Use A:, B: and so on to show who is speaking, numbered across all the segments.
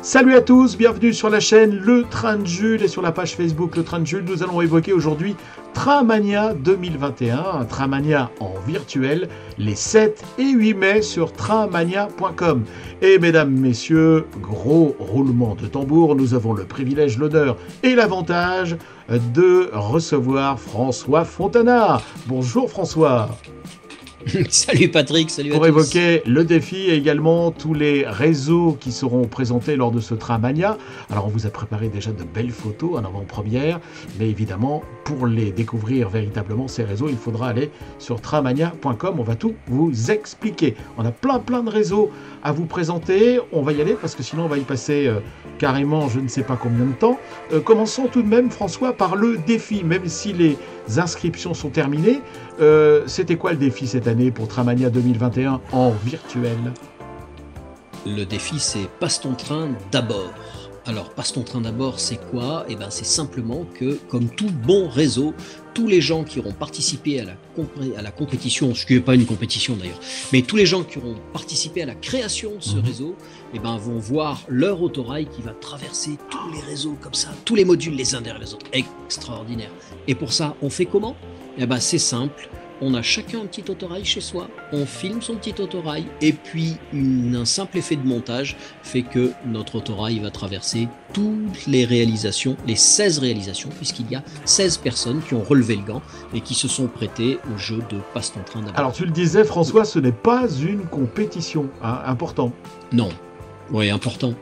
A: Salut à tous, bienvenue sur la chaîne Le Train de Jules et sur la page Facebook Le Train de Jules. Nous allons évoquer aujourd'hui Trainmania 2021, un Trainmania en virtuel, les 7 et 8 mai sur trainmania.com. Et mesdames, messieurs, gros roulement de tambour, nous avons le privilège, l'honneur et l'avantage de recevoir François Fontana. Bonjour François.
B: Salut Patrick, salut à tous.
A: Pour évoquer le défi et également tous les réseaux qui seront présentés lors de ce Trainmania. Alors on vous a préparé déjà de belles photos en avant-première, mais évidemment pour les découvrir véritablement ces réseaux, il faudra aller sur trainmania.com. On va tout vous expliquer. On a plein de réseaux à vous présenter. On va y aller parce que sinon on va y passer carrément je ne sais pas combien de temps. Commençons tout de même François par le défi, même si les inscriptions sont terminées. C'était quoi le défi cette année pour Trainmania 2021 en virtuel?
B: Le défi, c'est passe ton train d'abord. Alors, passe ton train d'abord, c'est quoi? Eh bien, c'est simplement que, comme tout bon réseau, tous les gens qui auront participé à la compétition, ce qui n'est pas une compétition d'ailleurs, mais tous les gens qui auront participé à la création de ce réseau, eh ben, vont voir leur autorail qui va traverser tous les réseaux comme ça, tous les modules les uns derrière les autres. Extraordinaire. Et pour ça, on fait comment? Eh ben, c'est simple. On a chacun un petit autorail chez soi, on filme son petit autorail et puis un simple effet de montage fait que notre autorail va traverser toutes les réalisations, les 16 réalisations, puisqu'il y a 16 personnes qui ont relevé le gant et qui se sont prêtées au jeu de passe ton train d'abord.
A: Alors tu le disais François, ce n'est pas une compétition, hein, important.
B: Non. Oui, important.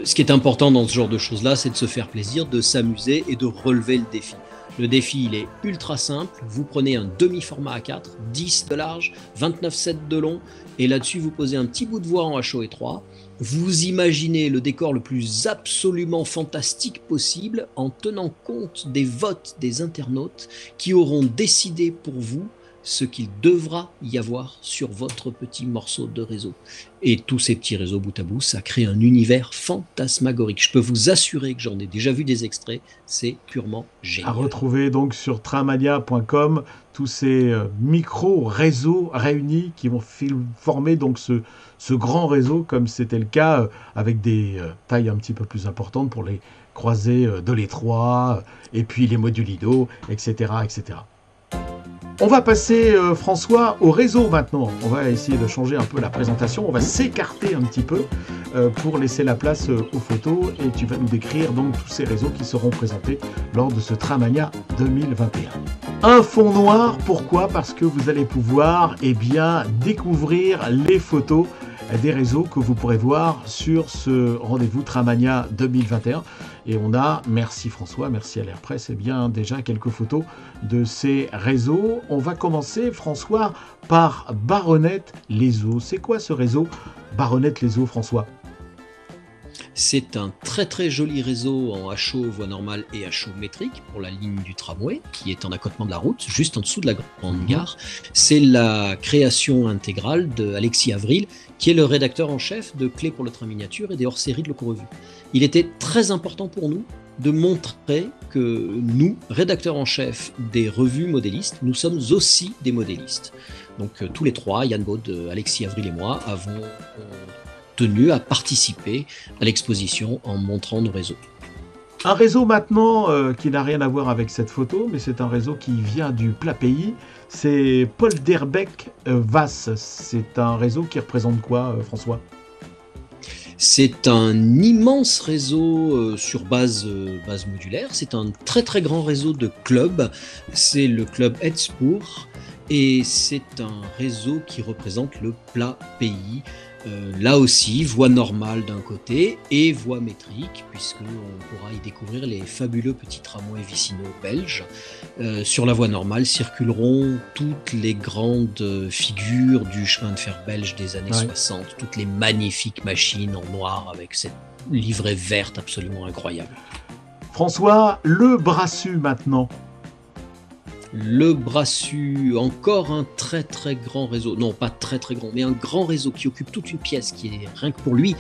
B: Ce qui est important dans ce genre de choses-là, c'est de se faire plaisir, de s'amuser et de relever le défi. Le défi, il est ultra simple. Vous prenez un demi-format A4, 10 de large, 29,7 de long, et là-dessus, vous posez un petit bout de voie en HO étroit. Vous imaginez le décor le plus absolument fantastique possible en tenant compte des votes des internautes qui auront décidé pour vous ce qu'il devra y avoir sur votre petit morceau de réseau. Et tous ces petits réseaux bout à bout, ça crée un univers fantasmagorique. Je peux vous assurer que j'en ai déjà vu des extraits, c'est purement génial.
A: À retrouver donc sur trainmania.com tous ces micro-réseaux réunis qui vont former donc ce grand réseau, comme c'était le cas avec des tailles un petit peu plus importantes pour les croisées de l'étroit, et puis les modules IDO, etc. etc. On va passer, François, au réseau maintenant. On va essayer de changer un peu la présentation. On va s'écarter un petit peu pour laisser la place aux photos. Et tu vas nous décrire donc tous ces réseaux qui seront présentés lors de ce Trainmania 2021. Un fond noir, pourquoi? Parce que vous allez pouvoir découvrir les photos des réseaux que vous pourrez voir sur ce rendez-vous Trainmania 2021. Et on a, merci François, merci à l'Airpress, déjà quelques photos de ces réseaux. On va commencer, François, par Baronnette-les-Eaux. C'est quoi ce réseau Baronnette-les-Eaux, François?
B: C'est un très joli réseau en HO voie normale et HO métrique pour la ligne du tramway qui est en accotement de la route, juste en dessous de la grande gare. C'est la création intégrale de Alexis Avril, qui est le rédacteur en chef de Clés pour le train miniature et des hors-séries de Loco-Revue. Il était très important pour nous de montrer que nous, rédacteurs en chef des revues modélistes, nous sommes aussi des modélistes. Donc tous les trois, Yann Baud, Alexis Avril et moi, avons tenu à participer à l'exposition en montrant nos réseaux.
A: Un réseau maintenant qui n'a rien à voir avec cette photo, mais c'est un réseau qui vient du plat pays. C'est Polderbeck-Vasse. C'est un réseau qui représente quoi, François?
B: C'est un immense réseau sur base modulaire. C'est un très grand réseau de clubs. C'est le club Hetzpour et c'est un réseau qui représente le plat pays. Là aussi, voie normale d'un côté et voie métrique, puisqu'on pourra y découvrir les fabuleux petits tramways vicinaux belges. Sur la voie normale circuleront toutes les grandes figures du chemin de fer belge des années 60, toutes les magnifiques machines en noir avec cette livrée verte absolument incroyable.
A: François, le Brassus maintenant.
B: Le Brassus, encore un très très grand réseau, non pas très très grand, mais un grand réseau qui occupe toute une pièce, qui est rien que pour lui,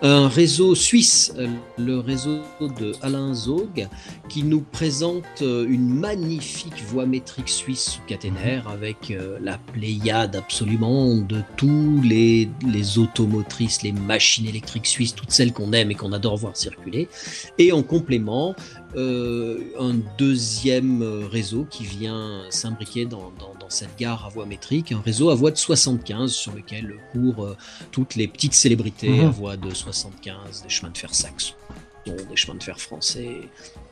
B: un réseau suisse, le réseau de Alain Zog, qui nous présente une magnifique voie métrique suisse sous caténaire, avec la pléiade absolument de tous les automotrices, les machines électriques suisses, toutes celles qu'on aime et qu'on adore voir circuler, et en complément, un deuxième réseau qui vient s'imbriquer dans cette gare à voie métrique, un réseau à voie de 75 sur lequel courent toutes les petites célébrités à voie de 75, des chemins de fer saxons, des chemins de fer français,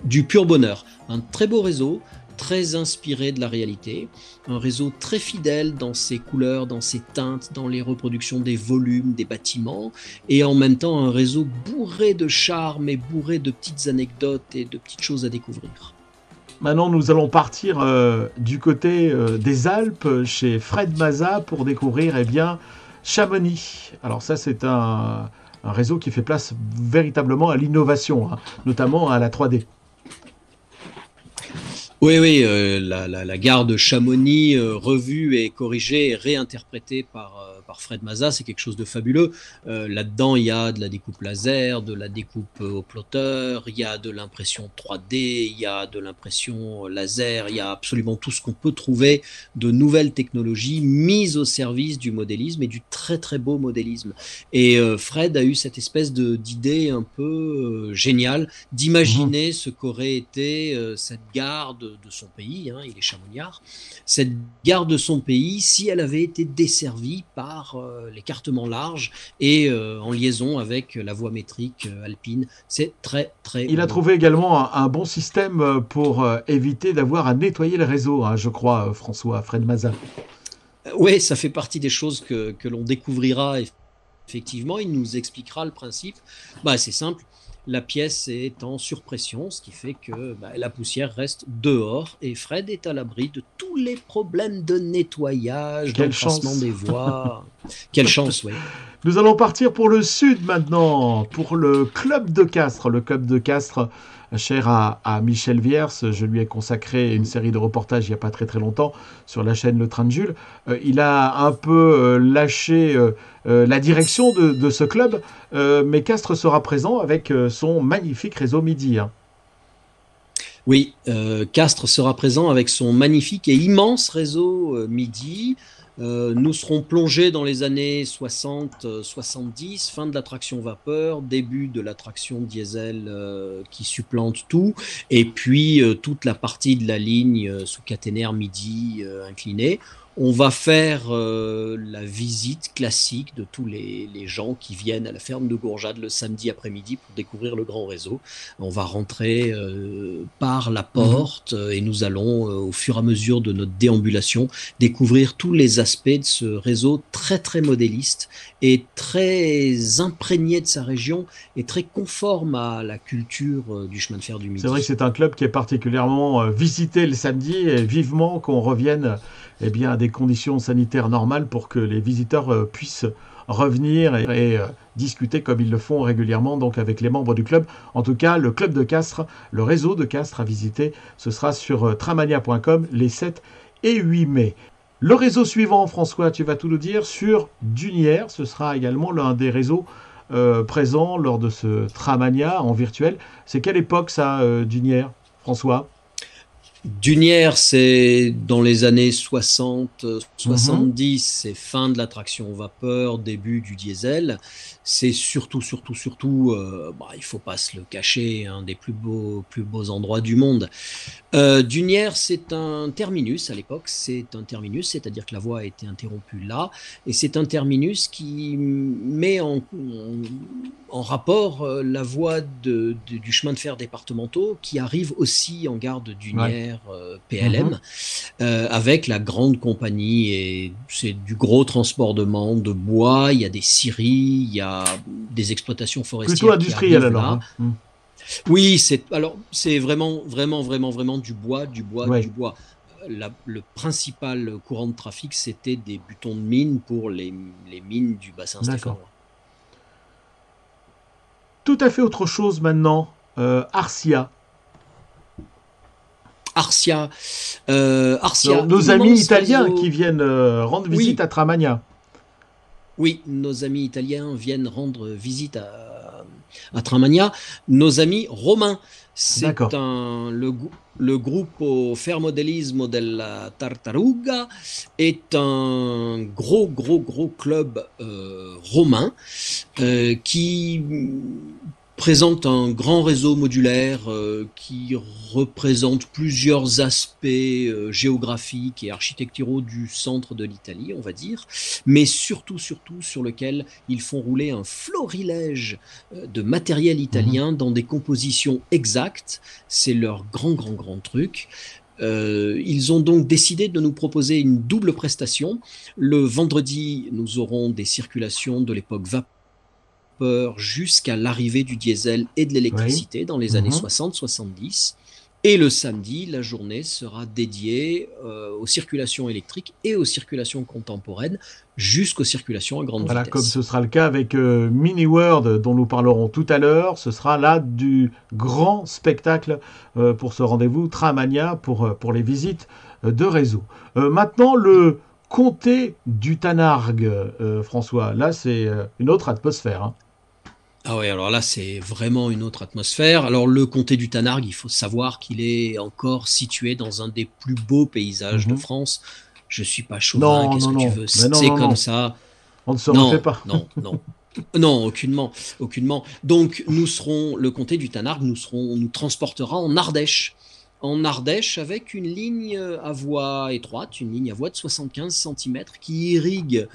B: du pur bonheur. Un très beau réseau, très inspiré de la réalité, un réseau très fidèle dans ses couleurs, dans ses teintes, dans les reproductions des volumes, des bâtiments, et en même temps un réseau bourré de charme et bourré de petites anecdotes et de petites choses à découvrir.
A: Maintenant, nous allons partir du côté des Alpes, chez Fred Maza, pour découvrir Chamonix. Alors ça, c'est un réseau qui fait place véritablement à l'innovation, notamment à la 3D.
B: Oui, la gare de Chamonix, revue et corrigée et réinterprétée par Fred Maza, c'est quelque chose de fabuleux. Là-dedans, il y a de la découpe laser, de la découpe au plotter, il y a de l'impression 3D, il y a de l'impression laser, il y a absolument tout ce qu'on peut trouver de nouvelles technologies mises au service du modélisme et du très très beau modélisme. Et Fred a eu cette espèce d'idée un peu géniale d'imaginer ce qu'aurait été cette gare de son pays, il est chamoniard, cette gare de son pays si elle avait été desservie par l'écartement large et en liaison avec la voie métrique alpine. C'est très très
A: Il a
B: beau.
A: trouvé également un bon système pour éviter d'avoir à nettoyer le réseau, je crois, François, Fred Maza.
B: Oui, ça fait partie des choses que l'on découvrira. Effectivement, il nous expliquera le principe. C'est simple. La pièce est en surpression, ce qui fait que la poussière reste dehors et Fred est à l'abri de tous les problèmes de nettoyage, d'encrassement des voies. Quelle chance, oui.
A: Nous allons partir pour le sud maintenant, pour le Club de Castres. Le Club de Castres, cher à Michel Viers, je lui ai consacré une série de reportages il n'y a pas très très longtemps sur la chaîne Le Train de Jules. Il a un peu lâché la direction de ce club, mais Castres sera présent avec son magnifique réseau Midi.
B: Oui, Castres sera présent avec son magnifique et immense réseau Midi. Nous serons plongés dans les années 60-70, fin de la traction vapeur, début de la traction diesel qui supplante tout, et puis toute la partie de la ligne sous caténaire Midi inclinée. On va faire la visite classique de tous les gens qui viennent à la ferme de Gourjade le samedi après-midi pour découvrir le grand réseau. On va rentrer par la porte et nous allons, au fur et à mesure de notre déambulation, découvrir tous les aspects de ce réseau très très modéliste et très imprégné de sa région et très conforme à la culture du chemin de fer du Midi.
A: C'est vrai que c'est un club qui est particulièrement visité le samedi et vivement qu'on revienne à des conditions sanitaires normales pour que les visiteurs puissent revenir et discuter comme ils le font régulièrement donc avec les membres du club. En tout cas, le club de Castres, le réseau de Castres à visiter, ce sera sur tramania.com les 7 et 8 mai. Le réseau suivant, François, tu vas tout nous dire, sur Dunières. Ce sera également l'un des réseaux présents lors de ce Tramania en virtuel. C'est quelle époque ça, Dunières, François ?
B: Dunières, c'est dans les années 60, 70, c'est fin de la traction vapeur, début du diesel. C'est surtout, il faut pas se le cacher, un des plus beaux endroits du monde. Dunières, c'est un terminus à l'époque, c'est-à-dire que la voie a été interrompue là, et c'est un terminus qui met en rapport la voie du chemin de fer départementaux qui arrive aussi en gare de Dunières, PLM, avec la grande compagnie, et c'est du gros transport de bois, il y a des scieries, il y a des exploitations forestières.
A: Plutôt industriel alors.
B: Oui, c'est vraiment du bois. Le principal courant de trafic, c'était des butons de mine pour les mines du bassin stéphanois.
A: Tout à fait autre chose maintenant, Arcia.
B: Arcia,
A: Alors,
B: Arcia,
A: nos amis
B: immense
A: italiens
B: réseau.
A: qui viennent rendre visite
B: Oui,
A: à Tramania.
B: oui, nos amis italiens viennent rendre visite à Tramania. Nos amis romains,
A: D'accord.
B: le Gruppo Fermodelismo della Tartaruga est un gros club romain qui présente un grand réseau modulaire qui représente plusieurs aspects géographiques et architecturaux du centre de l'Italie, on va dire, mais surtout sur lequel ils font rouler un florilège de matériel
A: Mhm.
B: italien dans des compositions exactes. C'est leur grand truc. Ils ont donc décidé de nous proposer une double prestation. Le vendredi, nous aurons des circulations de l'époque vapeur jusqu'à l'arrivée du diesel et de
A: Oui.
B: l'électricité dans les années
A: Mhm.
B: 60-70. Et le samedi, la journée sera dédiée aux circulations électriques et aux circulations contemporaines jusqu'aux circulations à grande
A: Voilà, comme
B: vitesse.
A: ce sera le cas avec Mini World, dont nous parlerons tout à l'heure, ce sera là du grand spectacle pour ce rendez-vous Tramania pour les visites de réseau. Maintenant, le comté du Tanargue, François, là c'est une autre atmosphère, hein.
B: Ah ouais, alors là, c'est vraiment une autre atmosphère. Alors, le comté du Tanargue, il faut savoir qu'il est encore situé dans un des plus beaux paysages de
A: Mhm.
B: France. Je suis pas chauvin,
A: Non,
B: qu'est-ce
A: non,
B: que tu
A: non,
B: veux?
A: mais non,
B: C'est
A: non,
B: comme
A: non,
B: ça.
A: on ne se refait
B: Non,
A: pas.
B: non, non. Non, aucunement. Donc, le comté du Tanargue, nous transportera en Ardèche. En Ardèche, avec une ligne à voie étroite, une ligne à voie de 75 centimètres qui irrigue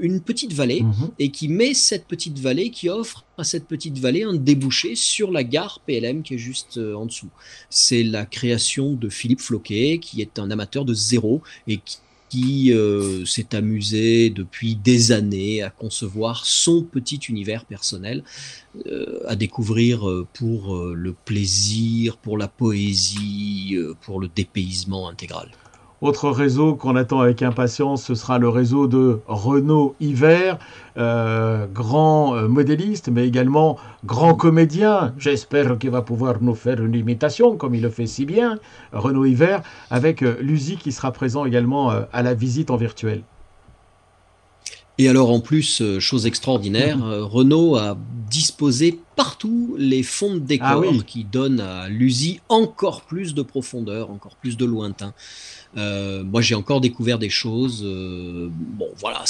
B: une petite vallée
A: Mhm.
B: et qui offre à cette petite vallée un débouché sur la gare PLM qui est juste en dessous. C'est la création de Philippe Floquet, qui est un amateur de zéro et qui s'est amusé depuis des années à concevoir son petit univers personnel, à découvrir pour le plaisir, pour la poésie, pour le dépaysement intégral.
A: Autre réseau qu'on attend avec impatience, ce sera le réseau de Renaud Hiver, grand modéliste, mais également grand comédien. J'espère qu'il va pouvoir nous faire une imitation, comme il le fait si bien, Renaud Hiver, avec Luzi qui sera présent également à la visite en virtuel.
B: Et alors en plus, chose extraordinaire, Renault a disposé partout les fonds de
A: Ah
B: décor
A: oui.
B: qui donnent à l'USI encore plus de profondeur, encore plus de lointain. Moi, j'ai encore découvert des choses. Bon, voilà,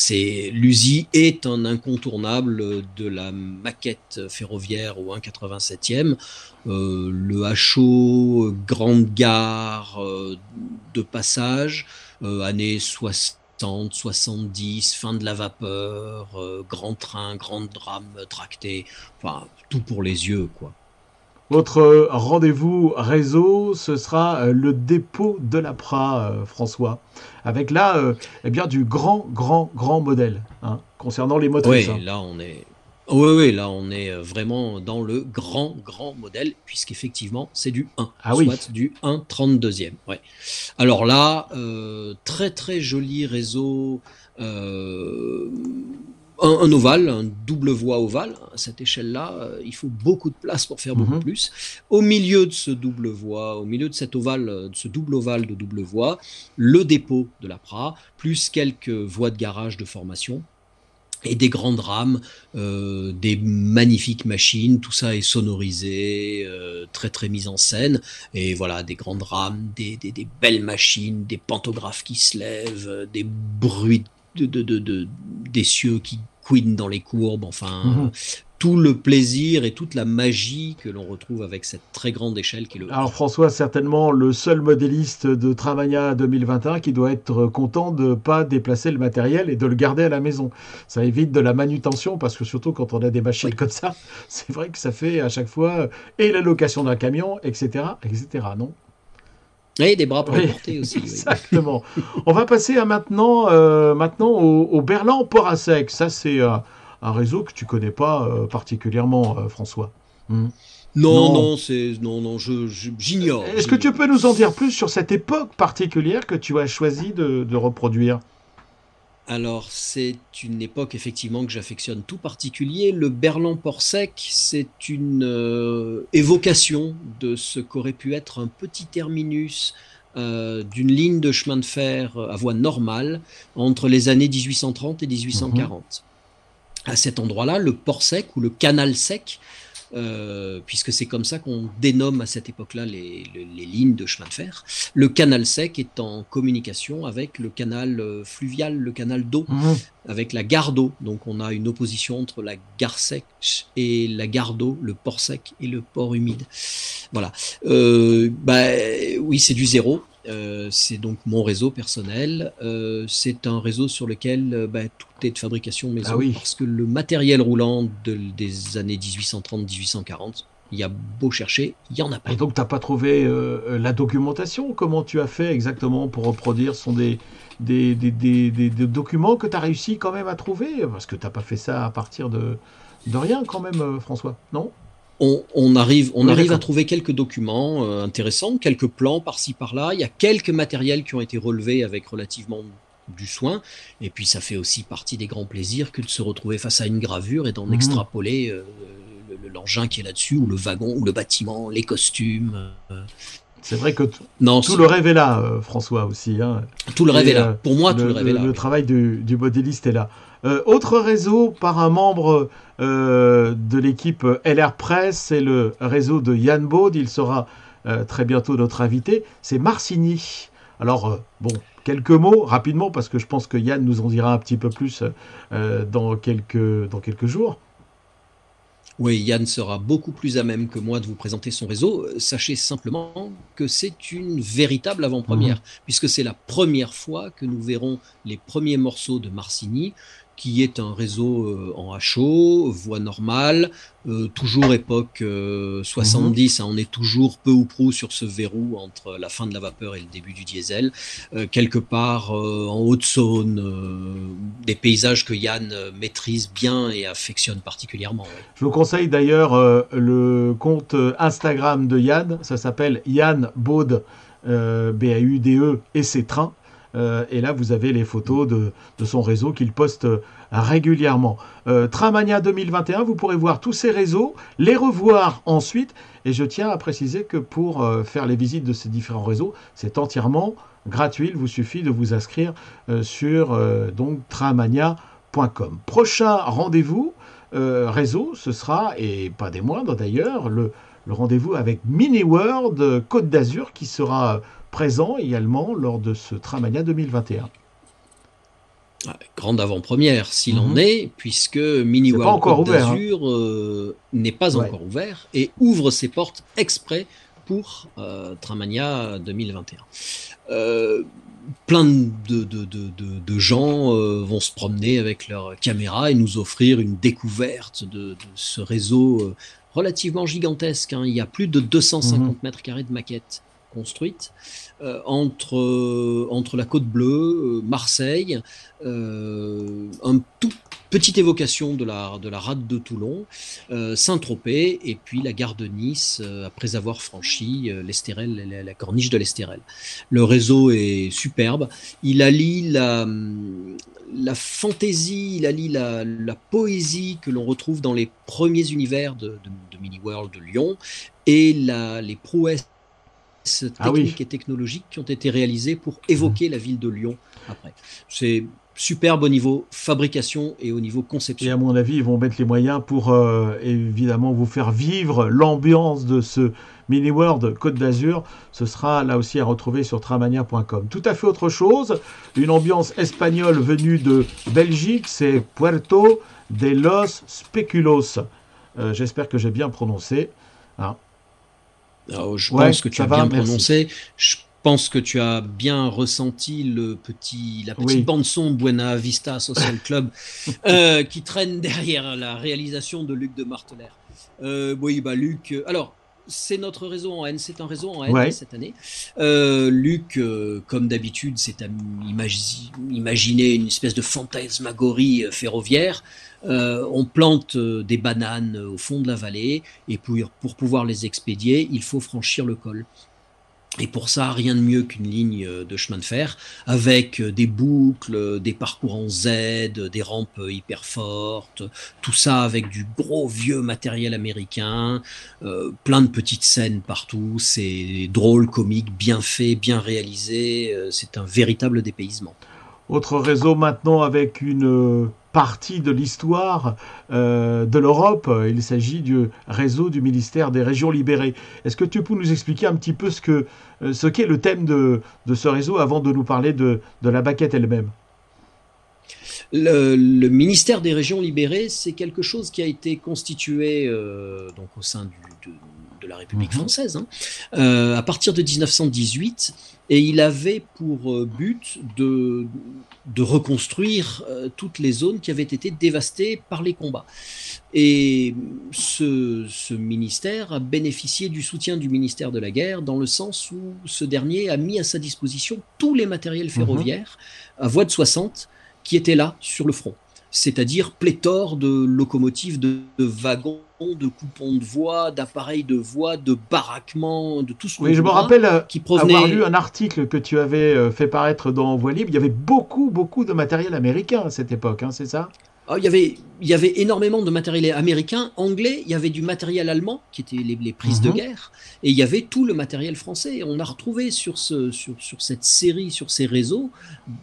B: l'USI est un incontournable de la maquette ferroviaire au 1,87e. Le HO, grande gare de passage, années 60, 70, fin de la vapeur, grand train, grande rame tractée, enfin, tout pour les yeux, quoi.
A: Autre rendez-vous réseau, ce sera le dépôt de la Pra, François, avec là, eh bien, du grand modèle, hein, concernant les motrices,
B: Ouais,
A: hein.
B: là on est, ouais, là on est vraiment dans le grand modèle, puisqu'effectivement c'est du 1,
A: Ah oui.
B: soit du 1,32e. Ouais. Alors là, très joli réseau, euh, un ovale, un double voie ovale. À cette échelle-là, il faut beaucoup de place pour faire beaucoup
A: Mhm.
B: plus. Au milieu de ce double voie, au milieu de cet ovale, de ce double ovale de double voie, le dépôt de la Pra, plus quelques voies de garage de formation et des grandes rames, des magnifiques machines, tout ça est sonorisé, très mise en scène, et voilà, des grandes rames, des belles machines, des pantographes qui se lèvent, des bruits des cieux qui couinent dans les courbes, enfin,
A: Mhm.
B: tout le plaisir et toute la magie que l'on retrouve avec cette très grande échelle qui est le 1.
A: Alors François, certainement le seul modéliste de Tramania 2021 qui doit être content de ne pas déplacer le matériel et de le garder à la maison. Ça évite de la manutention parce que surtout quand on a des machines
B: Oui,
A: comme ça, c'est vrai que ça fait à chaque fois et la location d'un camion, etc., etc. Non?
B: et des bras pour le
A: Oui,
B: porter aussi, oui.
A: exactement. On va passer à maintenant au Berlan Port à Sec. Ça, c'est un réseau que tu connais pas particulièrement, François. Hmm.
B: Non,
A: Non.
B: non,
A: Est-ce que tu
B: j'ignore.
A: peux nous en dire plus sur cette époque particulière que tu as choisi de reproduire?
B: Alors, c'est une époque effectivement que j'affectionne tout particulier. Le Berlan-Port Sec, c'est une évocation de ce qu'aurait pu être un petit terminus d'une ligne de chemin de fer à voie normale entre les années 1830 et
A: Mhm.
B: 1840. À cet endroit-là, le port sec ou le canal sec, puisque c'est comme ça qu'on dénomme à cette époque-là les lignes de chemin de fer. Le canal sec est en communication avec le canal fluvial, le canal d'eau,
A: Mhm.
B: avec la gare d'eau. Donc on a une opposition entre la gare sèche et la gare d'eau, le port sec et le port humide. Voilà. Bah, oui, c'est du zéro. C'est donc mon réseau personnel. C'est un réseau sur lequel bah, tout est de fabrication
A: Ah
B: maison
A: oui.
B: parce que le matériel roulant des années 1830-1840, il y a beau chercher, il n'y en a
A: Et
B: pas.
A: donc, t'as pas trouvé la documentation? Comment tu as fait exactement pour reproduire? Ce sont des documents que tu as réussi quand même à trouver? Parce que t'as pas fait ça à partir de rien quand même, François, non?
B: On
A: Oui,
B: arrive à
A: d'accord.
B: trouver quelques documents intéressants, quelques plans par-ci par-là. Il y a quelques matériels qui ont été relevés avec relativement du soin. Et puis ça fait aussi partie des grands plaisirs que de se retrouver face à une gravure et d'en
A: Mhm.
B: extrapoler l'engin qui est là-dessus, ou le wagon, ou le bâtiment, les costumes.
A: C'est vrai que
B: Non,
A: tout le rêve est là, François aussi, hein.
B: tout le rêve est
A: Et
B: là. Pour moi, tout le rêve est là,
A: le
B: oui.
A: travail du modéliste est là. Autre réseau par un membre de l'équipe LR Press, c'est le réseau de Yann Baud. Il sera très bientôt notre invité. C'est Marcigny. Alors, bon, quelques mots rapidement, parce que je pense que Yann nous en dira un petit peu plus dans quelques jours.
B: Oui, Yann sera beaucoup plus à même que moi de vous présenter son réseau. Sachez simplement que c'est une véritable
A: Mhm.
B: avant-première, puisque c'est la première fois que nous verrons les premiers morceaux de Marcini, qui est un réseau en HO, voie normale, toujours époque
A: Mhm.
B: 70, hein, on est toujours peu ou prou sur ce verrou entre la fin de la vapeur et le début du diesel, quelque part en Haute-Saône, des paysages que Yann maîtrise bien et affectionne particulièrement. Oui.
A: Je vous conseille d'ailleurs le compte Instagram de Yann. Ça s'appelle Yann Baude, Baude, et ses trains. Et là, vous avez les photos de son réseau qu'il poste régulièrement. Trainmania 2021, vous pourrez voir tous ces réseaux, les revoir ensuite. Et je tiens à préciser que pour faire les visites de ces différents réseaux, c'est entièrement gratuit. Il vous suffit de vous inscrire sur donc trainmania.com. Prochain rendez-vous réseau, ce sera, et pas des moindres d'ailleurs, le rendez-vous avec Mini World Côte d'Azur qui sera présent également lors de ce Tramania 2021.
B: Grande avant-première s'il en
A: Mhm.
B: est, puisque Mini
A: C'est pas
B: World
A: encore
B: Côte
A: ouvert, hein.
B: d'Azur n'est pas
A: Ouais.
B: encore ouvert et ouvre ses portes exprès pour Tramania 2021. Plein de gens vont se promener avec leur caméra et nous offrir une découverte de ce réseau relativement gigantesque, hein. Il y a plus de
A: Mhm.
B: 250 mètres carrés de maquettes construites entre la Côte Bleue, Marseille, un tout petite évocation de la rade de Toulon, Saint-Tropez et puis la gare de Nice après avoir franchi l'Estérel, la corniche de l'Estérel. Le réseau est superbe. Il allie la fantaisie, il allie la poésie que l'on retrouve dans les premiers univers de Mini World de Lyon et les prouesses
A: Ah oui.
B: techniques et technologiques qui ont été réalisées pour
A: Mhm.
B: évoquer la ville de Lyon après. C'est superbe au niveau fabrication et au niveau
A: Et à
B: conception.
A: mon avis, ils vont mettre les moyens pour évidemment vous faire vivre l'ambiance de ce Mini World Côte d'Azur. Ce sera là aussi à retrouver sur tramania.com. Tout à fait autre chose, une ambiance espagnole venue de Belgique, c'est Puerto de los Speculos. J'espère que j'ai bien prononcé. Hein.
B: Alors, je
A: Ouais,
B: pense que tu
A: ça
B: as
A: va,
B: bien
A: merci.
B: prononcé. Je pense que tu as bien ressenti la petite
A: Oui.
B: bande son Buena Vista Social Club qui traîne derrière la réalisation de Luc de Marteler. Oui, bah Luc. Alors, c'est notre réseau en N. C'est un réseau en N
A: Ouais.
B: cette année. Luc, comme d'habitude, s'est imaginé une espèce de fantasmagorie ferroviaire. On plante des bananes au fond de la vallée et pour pouvoir les expédier, il faut franchir le col. Et pour ça, rien de mieux qu'une ligne de chemin de fer avec des boucles, des parcours en Z, des rampes hyper fortes, tout ça avec du gros vieux matériel américain, plein de petites scènes partout, c'est drôle, comique, bien fait, bien réalisé, c'est un véritable dépaysement.
A: Autre réseau maintenant avec une partie de l'histoire de l'Europe. Il s'agit du réseau du ministère des Régions libérées. Est-ce que tu peux nous expliquer un petit peu ce qu'est le thème de ce réseau avant de nous parler de la baquette elle-même?
B: Le ministère des Régions libérées, c'est quelque chose qui a été constitué donc au sein de la République
A: Mhm.
B: française à partir de 1918, et il avait pour but de reconstruire toutes les zones qui avaient été dévastées par les combats. Et ce ministère a bénéficié du soutien du ministère de la Guerre dans le sens où ce dernier a mis à sa disposition tous les matériels
A: Mhm.
B: ferroviaires à voie de 60 qui étaient là sur le front, c'est-à-dire pléthore de locomotives, de wagons, de coupons de voies, d'appareils de voies, de baraquements, de tout ce qu'on
A: Oui, je me
B: voudra,
A: rappelle
B: qui
A: avoir lu
B: provenait.
A: un article que tu avais fait paraître dans Voix Libre. Il y avait beaucoup, beaucoup de matériel américain à cette époque, hein, c'est ça?
B: Ah, il y avait énormément de matériel américain, anglais, il y avait du matériel allemand, qui étaient les prises de
A: Mhm.
B: guerre, et il y avait tout le matériel français. Et on a retrouvé sur cette série, sur ces réseaux,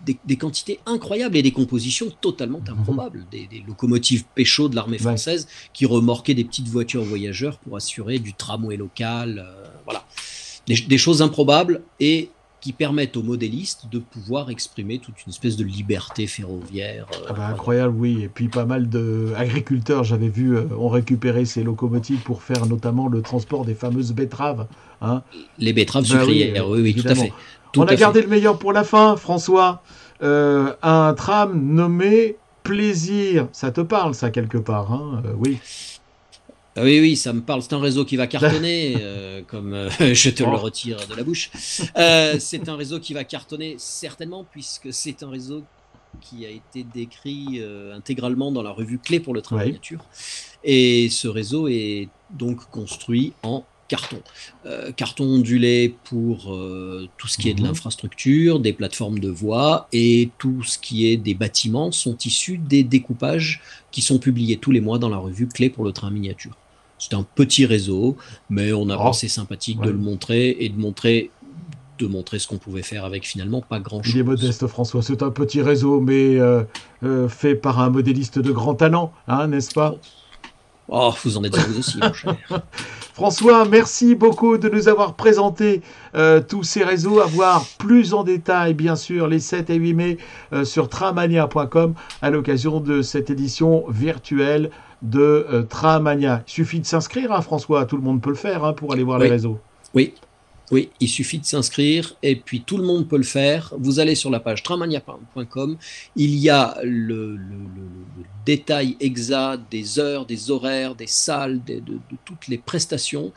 B: des quantités incroyables et des compositions totalement
A: Mhm.
B: improbables. Des locomotives Péchot de l'armée
A: Ouais.
B: française qui remorquaient des petites voitures voyageurs pour assurer du tramway local. Voilà. Des choses improbables et qui permettent aux modélistes de pouvoir exprimer toute une espèce de liberté ferroviaire
A: Ah bah,
B: incroyable.
A: incroyable, oui. Et puis pas mal d'agriculteurs, j'avais vu, ont récupéré ces locomotives pour faire notamment le transport des fameuses betteraves, hein.
B: Les betteraves
A: Ben oui,
B: sucrières, oui, oui, tout à
A: évidemment.
B: fait.
A: On
B: Tout
A: a
B: à fait.
A: gardé le meilleur pour la fin, François. Un tram nommé Plaisir. Ça te parle, ça, quelque part, hein? Oui.
B: Ah oui, oui, ça me parle. C'est un réseau qui va cartonner, comme je te le
A: Oh.
B: retire de la bouche. C'est un réseau qui va cartonner certainement, puisque c'est un réseau qui a été décrit intégralement dans la revue Clé pour le train
A: Oui.
B: miniature. Et ce réseau est donc construit en carton. Carton ondulé pour tout ce qui est de
A: Mhm.
B: l'infrastructure, des plateformes de voies, et tout ce qui est des bâtiments sont issus des découpages qui sont publiés tous les mois dans la revue Clé pour le train miniature. C'est un petit réseau, mais on a
A: Oh.
B: pensé sympathique de
A: Ouais.
B: le montrer et de montrer ce qu'on pouvait faire avec finalement pas
A: Il est
B: grand-chose.
A: modeste, François. C'est un petit réseau, mais fait par un modéliste de grand talent, hein, n'est-ce pas?
B: Oh, oh, vous en êtes heureux aussi, mon cher.
A: François, merci beaucoup de nous avoir présenté tous ces réseaux, à voir plus en détail, bien sûr, les 7 et 8 mai sur tramania.com à l'occasion de cette édition virtuelle de Tramania. Il suffit de s'inscrire, hein, François, tout le monde peut le faire hein, pour aller voir les
B: Oui,
A: réseaux.
B: oui, oui, il suffit de s'inscrire et puis tout le monde peut le faire. Vous allez sur la page tramania.com, il y a le détail exact des heures, des horaires, des salles, de toutes les prestations.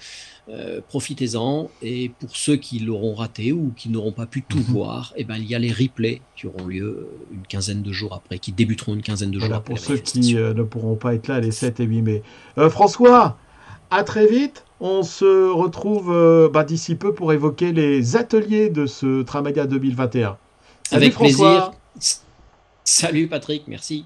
B: Profitez-en, et pour ceux qui l'auront raté ou qui n'auront pas pu tout
A: Mhm.
B: voir, eh ben, il y a les replays qui auront lieu une quinzaine de jours après, qui débuteront une quinzaine de jours
A: Voilà,
B: après
A: pour
B: la
A: ceux qui
B: manifestation.
A: ne pourront pas être là les 7 et 8 mai. François, à très vite. On se retrouve d'ici peu pour évoquer les ateliers de ce Tramania 2021. Salut
B: Avec plaisir.
A: François.
B: Salut Patrick, merci.